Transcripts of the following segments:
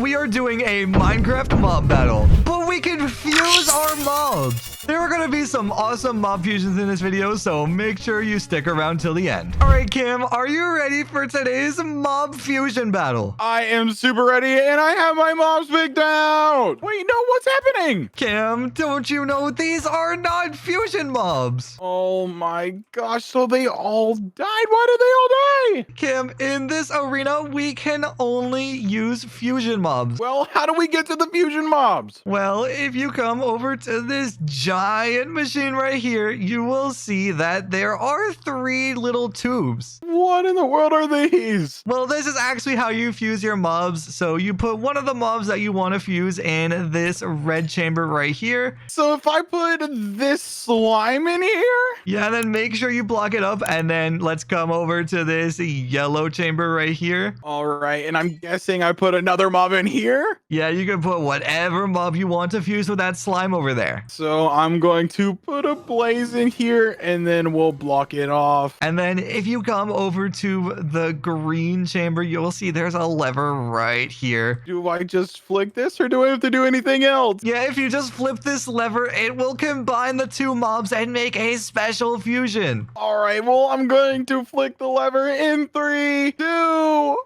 we are doing a Minecraft mob battle, but we can fuse our mobs. There are going to be some awesome mob fusions in this video, so make sure you stick around till the end. All right, Cam, are you ready for today's mob fusion battle? I am super ready, and I have my mobs picked out. Wait, no, what's happening? Cam, don't you know these are not fusion mobs? Oh my gosh, so they all died? Why did they all die? Cam, in this arena, we can only use fusion mobs. Well, how do we get to the fusion mobs? Well, if you come over to this giant machine right here, you will see that there are 3 little tubes. What in the world are these? Well, this is actually how you fuse your mobs. So you put one of the mobs that you want to fuse in this red chamber right here. So if I put this slime in here? Yeah, then make sure you block it up, and then let's come over to this yellow chamber right here. All right, and I'm guessing I put another mob in here? Yeah, you can put whatever mob you want to fuse with that slime over there. So I'm going to put a blaze in here, and then we'll block it off. And then if you come over to the green chamber, you'll see there's a lever right here. Do I just flick this, or do I have to do anything else? Yeah, if you just flip this lever, it will combine the 2 mobs and make a special fusion. All right, well, I'm going to flick the lever in 3, 2, 1.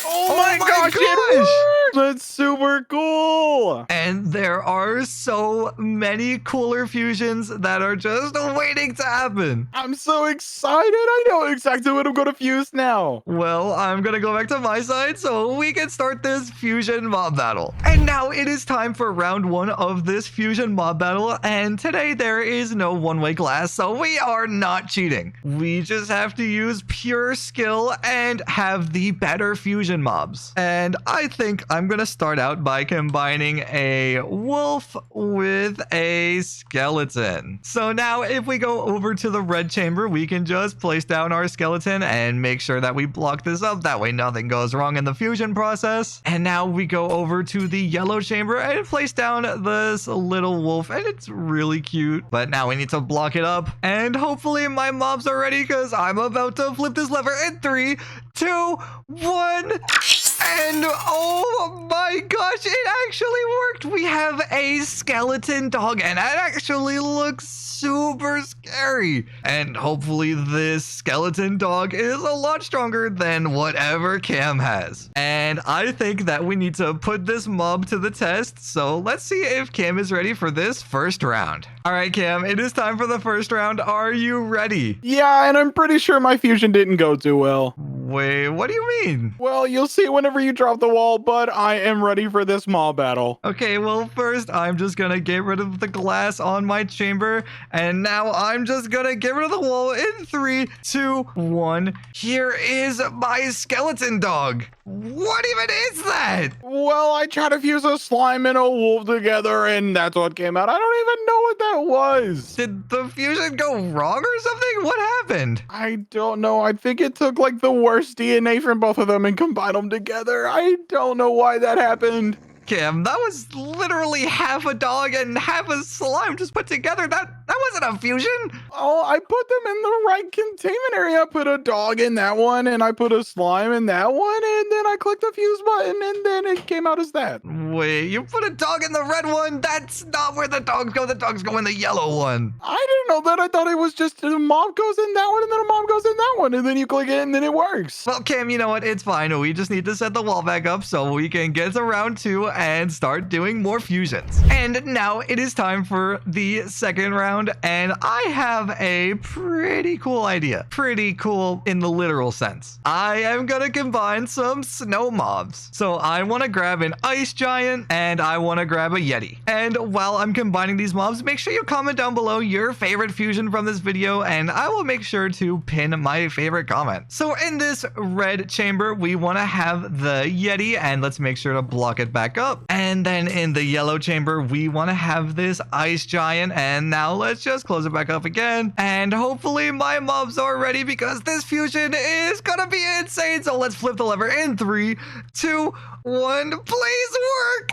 Oh my gosh, it worked! That's super cool. And there are so many cooler fusions that are just waiting to happen. I'm so excited. I know exactly what I'm going to fuse now. Well, I'm going to go back to my side so we can start this fusion mob battle. And now it is time for round 1 of this fusion mob battle. And today there is no one-way glass, so we are not cheating. We just have to use pure skill and have the better fusion mobs. And I think I'm gonna start out by combining a wolf with a skeleton. So now if we go over to the red chamber, we can just place down our skeleton and make sure that we block this up. That way nothing goes wrong in the fusion process. And now we go over to the yellow chamber and place down this little wolf, and it's really cute. But now we need to block it up, and hopefully my mobs are ready because I'm about to flip this lever in 3, 2, 1. And oh my gosh, it actually worked. We have a skeleton dog, and it actually looks super scary. And hopefully this skeleton dog is a lot stronger than whatever Cam has. And I think that we need to put this mob to the test. So let's see if Cam is ready for this first round. All right, Cam, it is time for the first round. Are you ready? Yeah, and I'm pretty sure my fusion didn't go too well. Wait, what do you mean? Well, you'll see whenever you drop the wall, but I am ready for this mob battle. Okay, well, first, I'm just gonna get rid of the glass on my chamber, and now I'm just gonna get rid of the wall in 3, 2, 1. Here is my skeleton dog. What even is that? Well, I tried to fuse a slime and a wolf together, and that's what came out. I don't even know what that was. Did the fusion go wrong or something? What happened? I don't know. I think it took like the worst DNA from both of them and combined them together. I don't know why that happened. Cam, that was literally half a dog and half a slime just put together. That wasn't a fusion. Oh, I put them in the right containment area. I put a dog in that one, and I put a slime in that one, and then I clicked the fuse button, and then it came out as that. Wait, you put a dog in the red one? That's not where the dogs go. The dogs go in the yellow one. I didn't know that. I thought it was just a mob goes in that one, and then a mob goes in that one, and then you click it, and then it works. Well, Cam, you know what? It's fine. We just need to set the wall back up so we can get to round 2 and start doing more fusions. And now it is time for the second round, and I have a pretty cool idea. Pretty cool in the literal sense. I am gonna combine some snow mobs. So I want to grab an ice giant, and I want to grab a yeti. And while I'm combining these mobs, make sure you comment down below your favorite fusion from this video, and I will make sure to pin my favorite comment. So in this red chamber, we want to have the yeti, and let's make sure to block it back up. And then in the yellow chamber, we want to have this ice giant. And now let's just close it back up again. And hopefully my mobs are ready because this fusion is gonna be insane. So let's flip the lever in 3, 2, 1. Please work.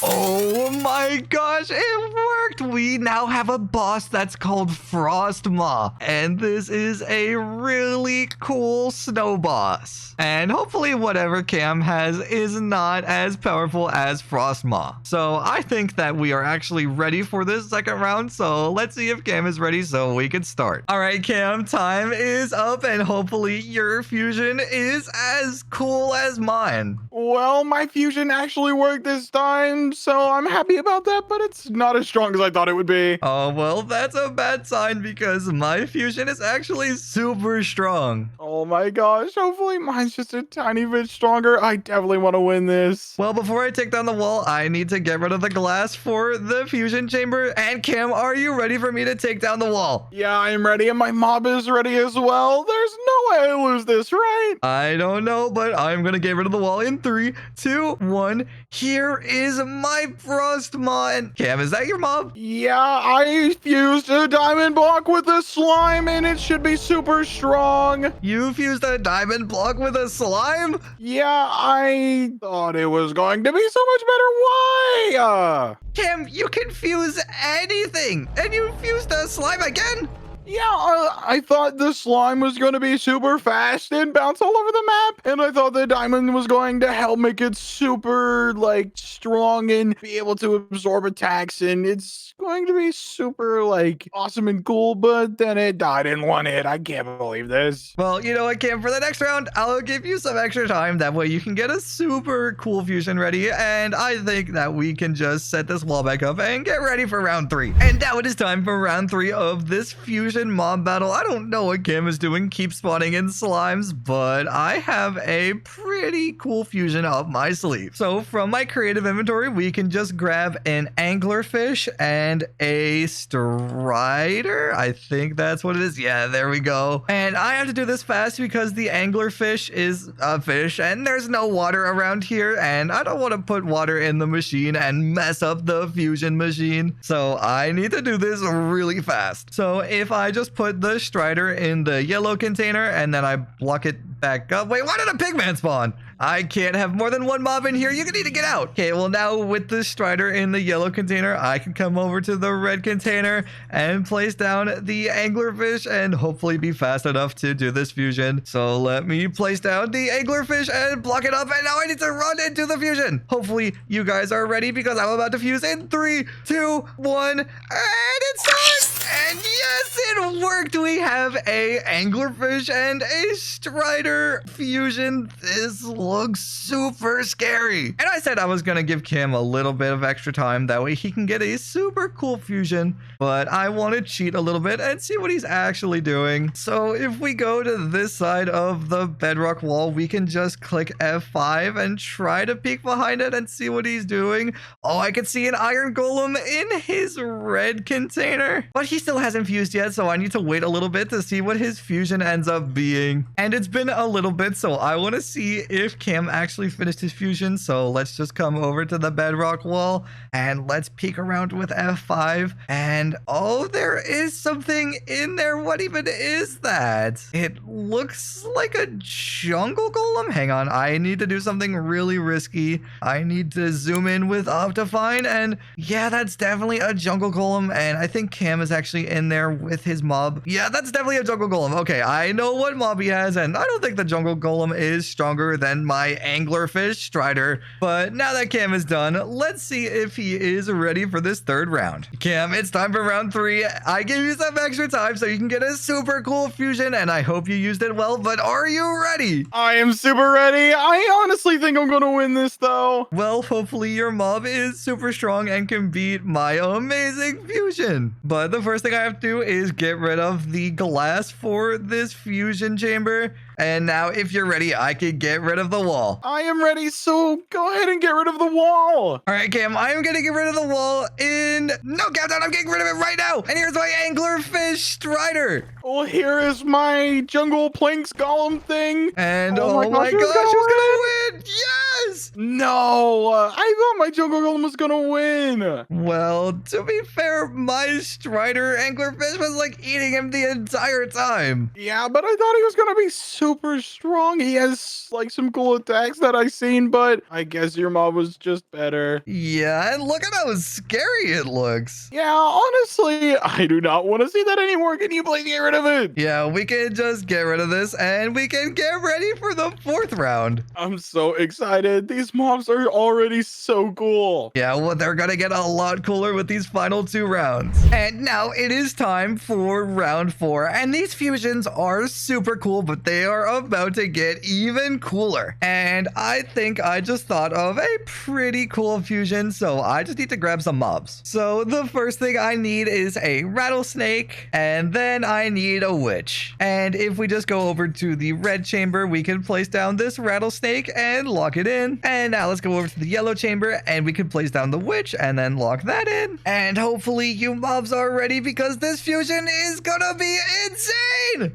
Oh my gosh, it worked! We now have a boss that's called Frostma, and this is a really cool snow boss. And hopefully whatever Cam has is not as powerful as Frostma. So I think that we are actually ready for this second round, so let's see if Cam is ready so we can start. All right, Cam, time is up, and hopefully your fusion is as cool as mine. Well, my fusion actually worked this time, so I'm happy about that, but it's not as strong as I thought it would be. Oh, well, that's a bad sign because my fusion is actually super strong. Oh my gosh, hopefully mine's just a tiny bit stronger. I definitely want to win this. Well, before I take down the wall, I need to get rid of the glass for the fusion chamber. And Cam, are you ready for me to take down the wall? Yeah, I'm ready, and my mob is ready as well. There's no way I lose this, right? I don't know, but I'm going to get rid of the wall in 3, 2, 1. Here is my Frostma. And Cam, is that your mob? Yeah, I fused a diamond block with a slime, and it should be super strong. You fused a diamond block with a slime? Yeah, I thought it was going to be so much better. Why? Cam, you can fuse anything. And you fused a slime again? Yeah, I thought the slime was going to be super fast and bounce all over the map. And I thought the diamond was going to help make it super, like, strong and be able to absorb attacks. And it's going to be super, like, awesome and cool. But then it died in one hit. I can't believe this. Well, you know what, Cam? For the next round, I'll give you some extra time. That way you can get a super cool fusion ready. And I think that we can just set this wall back up and get ready for round 3. And now it is time for round 3 of this fusion mob battle. I don't know what Cam is doing, keep spawning in slimes, but I have a pretty cool fusion up my sleeve. So from my creative inventory, we can just grab an anglerfish and a strider. I think that's what it is. Yeah, there we go. And I have to do this fast because the anglerfish is a fish and there's no water around here, and I don't want to put water in the machine and mess up the fusion machine. So I need to do this really fast. So if I just put the strider in the yellow container and then I block it back up. Wait, why did a pigman spawn? I can't have more than one mob in here. You need to get out. Okay, well now with the strider in the yellow container, I can come over to the red container and place down the anglerfish and hopefully be fast enough to do this fusion. So let me place down the anglerfish and block it up, and now I need to run into the fusion. Hopefully you guys are ready because I'm about to fuse in 3, 2, 1, and it's time. And yes, it worked. We have a anglerfish and a strider fusion. This looks super scary. And I said I was going to give Cam a little bit of extra time. That way he can get a super cool fusion. But I want to cheat a little bit and see what he's actually doing. So if we go to this side of the bedrock wall, we can just click F5 and try to peek behind it and see what he's doing. Oh, I can see an iron golem in his red container. But he still hasn't fused yet, so I need to wait a little bit to see what his fusion ends up being. And it's been a little bit, so I want to see if Cam actually finished his fusion. So let's just come over to the bedrock wall and let's peek around with F5. And oh, there is something in there. What even is that? It looks like a jungle golem. Hang on, I need to do something really risky. I need to zoom in with Optifine, and yeah, that's definitely a jungle golem. And I think Cam is actually in there with his mob. Yeah, that's definitely a jungle golem. Okay, I know what mob he has, and I don't think the jungle golem is stronger than my anglerfish strider. But now that Cam is done, let's see if he is ready for this third round. Cam, it's time for round 3. I give you some extra time so you can get a super cool fusion, and I hope you used it well, but are you ready? I am super ready. I honestly think I'm going to win this, though. Well, hopefully your mob is super strong and can beat my amazing fusion. But the first thing I have to do is get rid of the glass for this fusion chamber. And now if you're ready, I can get rid of the wall. I am ready, so go ahead and get rid of the wall. All right, Cam, I am going to get rid of the wall in no countdown. I'm getting rid of it right now. And here's my anglerfish strider. Well, here is my jungle planks golem thing. And oh my gosh, who's going to win? Yes! No, I thought my jungle golem was gonna win. Well, to be fair, my Strider anglerfish was like eating him the entire time. Yeah, but I thought he was gonna be super strong. He has like some cool attacks that I seen, but I guess your mob was just better. Yeah, and look at how scary it looks. Yeah, honestly, I do not want to see that anymore. Can you please get rid of it? Yeah, we can just get rid of this and we can get ready for the 4th round. I'm so excited. These mobs are already so cool. Yeah, well, they're gonna get a lot cooler with these final 2 rounds. And now it is time for round 4. And these fusions are super cool, but they are about to get even cooler. And I think I just thought of a pretty cool fusion, so I just need to grab some mobs. So the first thing I need is a rattlesnake, and then I need a witch. And if we just go over to the red chamber, we can place down this rattlesnake and lock it in. And now let's go over to the yellow chamber and we can place down the witch and then lock that in. And hopefully you mobs are ready because this fusion is gonna be insane.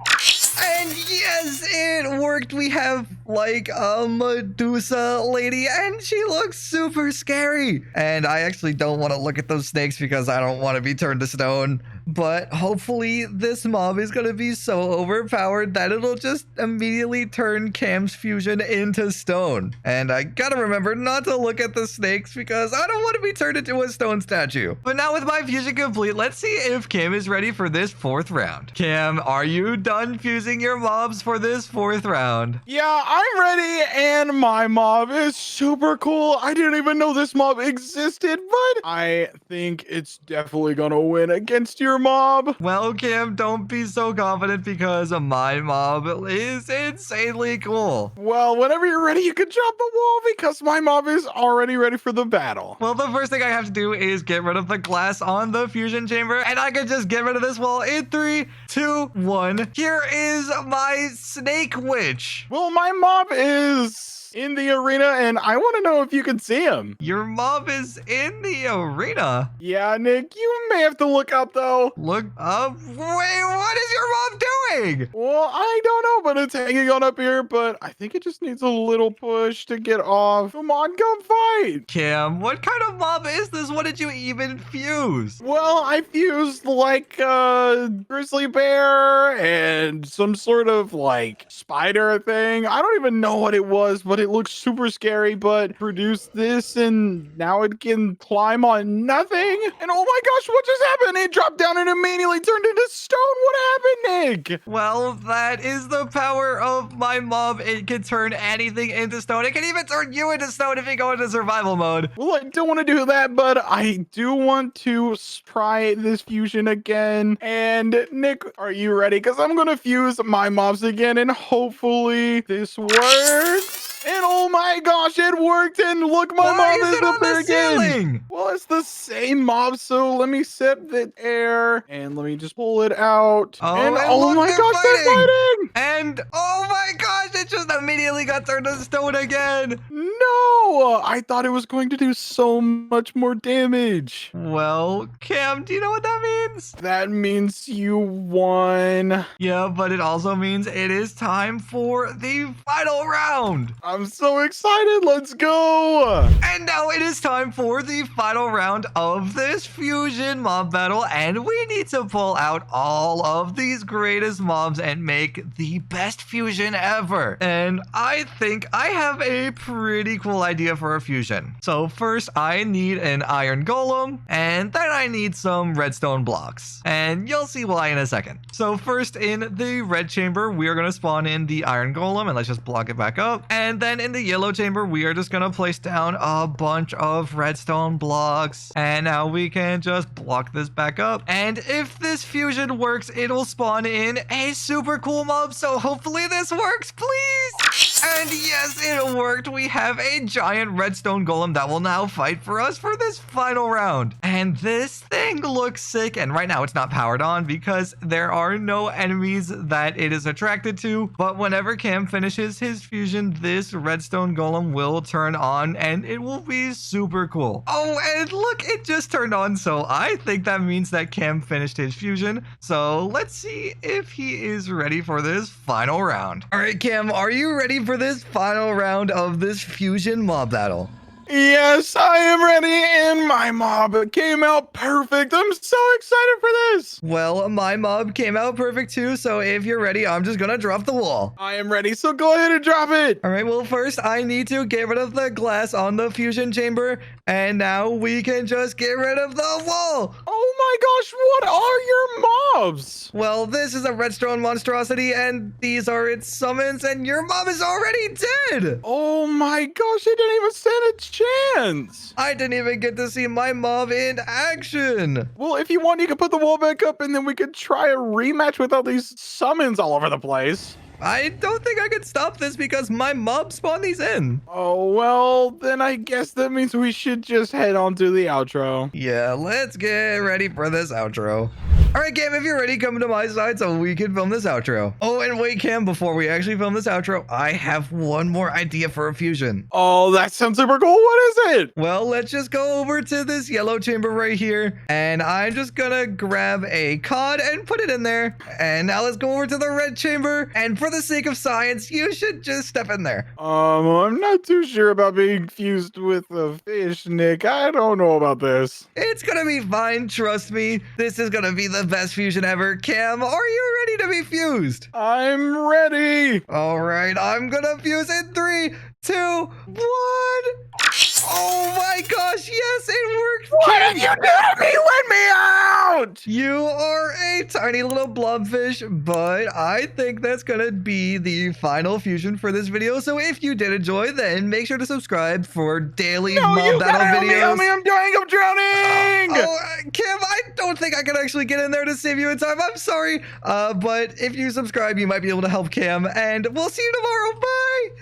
And yes, it worked. We have like a Medusa lady and she looks super scary. And I actually don't want to look at those snakes because I don't want to be turned to stone. But hopefully this mob is going to be so overpowered that it'll just immediately turn Cam's fusion into stone. And I gotta remember not to look at the snakes because I don't want to be turned into a stone statue. But now with my fusion complete, let's see if Cam is ready for this 4th round. Cam, are you done fusing your mobs for this 4th round? Yeah, I'm ready, and my mob is super cool. I didn't even know this mob existed, but I think it's definitely gonna win against your mob. Well, Cam, don't be so confident because my mob is insanely cool. Well, whenever you're ready, you can jump the wall because my mob is already ready for the battle. Well, the first thing I have to do is get rid of the glass on the fusion chamber, and I can just get rid of this wall in 3, 2, 1. Here is my snake witch. Well, my mob is in the arena, and I want to know if you can see him. Your mob is in the arena. Yeah, Nick, you may have to look up, though. Look up. Wait, what is your mob doing? Well, I don't know, but it's hanging on up here, but I think it just needs a little push to get off. Come on, come fight. Cam, what kind of mob is this? What did you even fuse? Well, I fused like a grizzly bear and some sort of like spider thing. I don't even know what it was, but it looks super scary, but produced this and now it can climb on nothing. And oh my gosh, what just happened? It dropped down and immediately turned into stone. What happened, Nick? Well, that is the power of my mob. It can turn anything into stone. It can even turn you into stone if you go into survival mode. Well, I don't want to do that, but I do want to try this fusion again. And Nick, are you ready? Because I'm going to fuse my mobs again and hopefully this works. And oh my gosh, it worked! And look, my mob is up there again. Well, it's the same mob, so let me set the air and let me just pull it out. Oh, and look, oh my gosh, they're fighting! And oh my gosh, it just immediately got turned to stone again. No, I thought it was going to do so much more damage. Well, Cam, do you know what that means? That means you won. Yeah, but it also means it is time for the final round. I'm so excited. Let's go. And now it is time for the final round of this fusion mob battle. And we need to pull out all of these greatest mobs and make the best fusion ever. And I think I have a pretty cool idea for a fusion. So first I need an iron golem and then I need some redstone blocks. And you'll see why in a second. So first in the red chamber, we are going to spawn in the iron golem and let's just block it back up. And then in the yellow chamber, we are just going to place down a bunch of redstone blocks. And now we can just block this back up. And if this fusion works, it'll spawn in a super cool mob. So hopefully this works, please. And yes, it worked. We have a giant redstone golem that will now fight for us for this final round. And this thing looks sick. And right now it's not powered on because there are no enemies that it is attracted to. But whenever Cam finishes his fusion, this redstone golem will turn on and it will be super cool. Oh, and look, it just turned on. So I think that means that Cam finished his fusion. So let's see if he is ready for this final round. All right, Cam, are you ready for this final round of this fusion mob battle? Yes, I am ready, and my mob came out perfect. I'm so excited for this. Well, my mob came out perfect too, so if you're ready, I'm just gonna drop the wall. I am ready, so go ahead and drop it. All right, well, first I need to get rid of the glass on the fusion chamber, and now we can just get rid of the wall. Oh my gosh, what are your mobs? Well, this is a redstone monstrosity, and these are its summons, and your mob is already dead. Oh my gosh, I didn't even stand a chance. I didn't even get to see my mob in action. Well, if you want, you can put the wall back up, and then we could try a rematch with all these summons all over the place. I don't think I could stop this because my mob spawned these in. Oh, well, then I guess that means we should just head on to the outro. Yeah, let's get ready for this outro. All right, Cam, if you're ready, come to my side so we can film this outro. Oh, and wait, Cam, before we actually film this outro, I have one more idea for a fusion. Oh, that sounds super cool. What is it? Well, let's just go over to this yellow chamber right here, and I'm just gonna grab a cod and put it in there. And now let's go over to the red chamber, and for the sake of science, you should just step in there. I'm not too sure about being fused with a fish, Nick. I don't know about this. It's gonna be fine, trust me. This is gonna be the best fusion ever. Cam, are you ready to be fused? I'm ready. All right, I'm gonna fuse in 3, 2, 1. Oh my gosh, yes, it worked. What have you done to me? Let me out! You are a tiny little blobfish, but I think that's gonna be the final fusion for this video. So if you did enjoy, then make sure to subscribe for daily mob battle videos. Help me, I'm dying, I'm drowning! Kim, I don't think I can actually get in there to save you in time. I'm sorry, but if you subscribe, you might be able to help Cam, and we'll see you tomorrow. Bye!